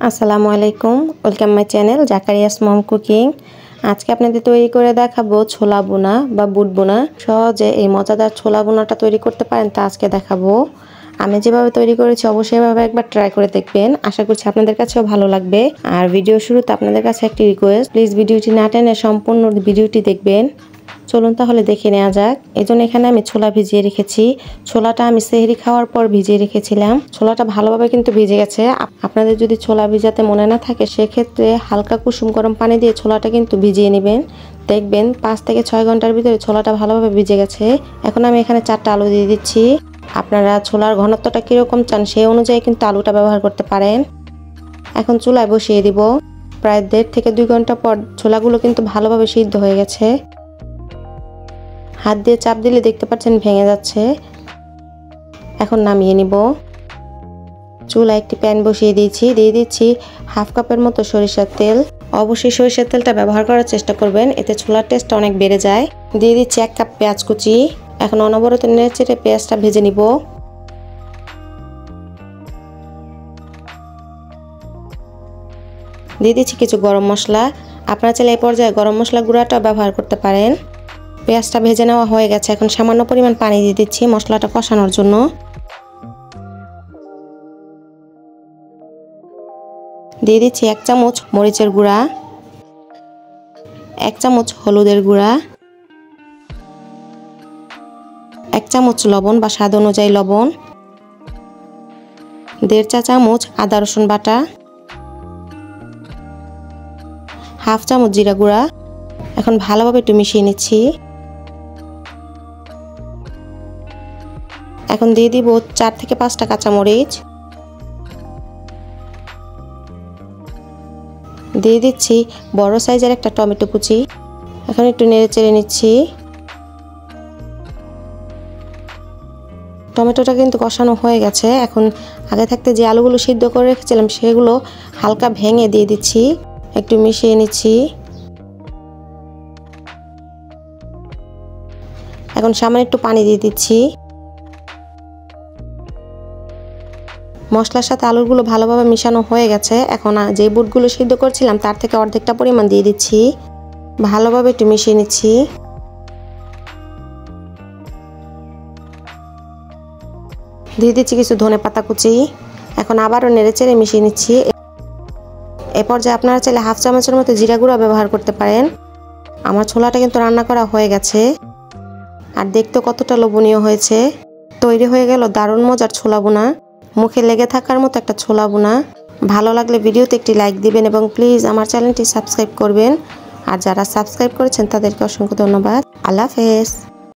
আসসালামু আলাইকুম, welcome my channel Zakaria's mom cooking. আজকে আপনাদের তৈরি করে দেখাবো ছোলা বোনা বা বুট বোনা। সহজে এই মজাদার ছোলা বোনাটা তৈরি করতে পারেন তা আজকে দেখাবো। আমি যেভাবে তৈরি করেছি অবশ্যই এভাবে একবার ট্রাই করে দেখবেন। আশা করছি আপনাদের কাছেও ভালো লাগবে। আর ভিডিও শুরুতে আপনাদের কাছে একটি রিকোয়েস্ট, প্লিজ ভিডিওটি না টেনে সম্পূর্ণ ভিডিওটি দেখবেন। চলুন তাহলে দেখে নেওয়া যাক। এজন্য এখানে আমি ছোলা ভিজিয়ে রেখেছি। ছোলাটা আমি সেহরি খাওয়ার পর ভিজিয়ে রেখেছিলাম। ছোলাটা ভালোভাবে কিন্তু ভিজে গেছে। আপনাদের যদি ছোলা ভিজাতে মনে না থাকে সেক্ষেত্রে হালকা কুসুম গরম পানি দিয়ে ছোলাটা কিন্তু ভিজিয়ে নেবেন। দেখবেন 5 থেকে 6 ঘন্টার ভিতরে ছোলাটা ভালোভাবে ভিজে গেছে। এখন আমি এখানে 4টা আলু দিয়ে দিচ্ছি। আপনারা ছোলার ঘনত্বটা কীরকম চান সেই অনুযায়ী কিন্তু আলুটা ব্যবহার করতে পারেন। এখন চুলায় বসিয়ে দিব। প্রায় 1.5 থেকে 2 ঘন্টা পর ছোলাগুলো কিন্তু ভালোভাবে সিদ্ধ হয়ে গেছে। হাত দিয়ে চাপ দিলে দেখতে পাচ্ছেন ভেঙে যাচ্ছে। এখন নামিয়ে নিব। চুলায় একটি প্যান বসিয়ে দিয়ে দিচ্ছি হাফ কাপের মতো সরিষার তেল। অবশ্যই সরিষার তেলটা ব্যবহার করার চেষ্টা করবেন, এতে ছোলার টেস্টটা অনেক বেড়ে যায়। দিয়ে দিচ্ছি 1 কাপ পেঁয়াজ কুচি। এখন অনবরত নেড়েচেড়ে পেঁয়াজটা ভেজে নিব। দিয়ে দিচ্ছি কিছু গরম মশলা। আপনারা চাইলে এই পর্যায়ে গরম মশলা গুঁড়াটা ব্যবহার করতে পারেন। পেঁয়াজটা ভেজে নেওয়া হয়ে গেছে। এখন সামান্য পরিমাণ পানি দিয়ে দিচ্ছি মশলাটা কষানোর জন্য। দিয়ে দিচ্ছি 1 চামচ মরিচের গুঁড়া, 1 চামচ হলুদের গুঁড়া, 1 চামচ লবণ বা স্বাদ অনুযায়ী লবণ, 1.5 চা চামচ আদা রসুন বাটা, হাফ চামচ জিরা গুঁড়া। এখন ভালোভাবে একটু মিশিয়ে নিচ্ছি। এখন দিয়ে দিব 4 থেকে 5টা কাঁচামরিচ। দিয়ে দিচ্ছি বড় সাইজের একটা টমেটো কুচি। এখন একটু নেড়ে চেড়ে নিচ্ছি। টমেটোটা কিন্তু কষানো হয়ে গেছে। এখন আগে থাকতে যে আলুগুলো সিদ্ধ করে রেখেছিলাম সেগুলো হালকা ভেঙে দিয়ে দিচ্ছি। একটু মিশিয়ে নিচ্ছি। এখন সামান্য একটু পানি দিয়ে দিচ্ছি। মশলার সাথে আলুগুলো ভালোভাবে মিশানো হয়ে গেছে। এখন যে বুটগুলো সিদ্ধ করছিলাম তার থেকে অর্ধেকটা পরিমাণ দিয়ে দিচ্ছি। ভালোভাবে একটু মিশিয়ে নিচ্ছি। দিয়ে দিচ্ছি কিছু ধনেপাতা কুচি। এখন আবারও নেড়েচেড়ে মিশিয়ে নিচ্ছি। এ পর্যায়ে আপনারা চাইলে হাফ চামচের মতো জিরা গুঁড়া ব্যবহার করতে পারেন। আমার ছোলাটা কিন্তু রান্না করা হয়ে গেছে। আর দেখতে কতটা লোভনীয় হয়েছে। তৈরি হয়ে গেল দারুণ মজার ছোলা বোনা। মুখে লেগে থাকার মতো একটা ছোলা বোনা। ভালো লাগলে ভিডিওতে একটি লাইক দিবেন এবং প্লিজ আমার চ্যানেলটি সাবস্ক্রাইব করবেন। আর যারা সাবস্ক্রাইব করেছেন তাদেরকে অসংখ্য ধন্যবাদ। আল্লাহ হাফেজ।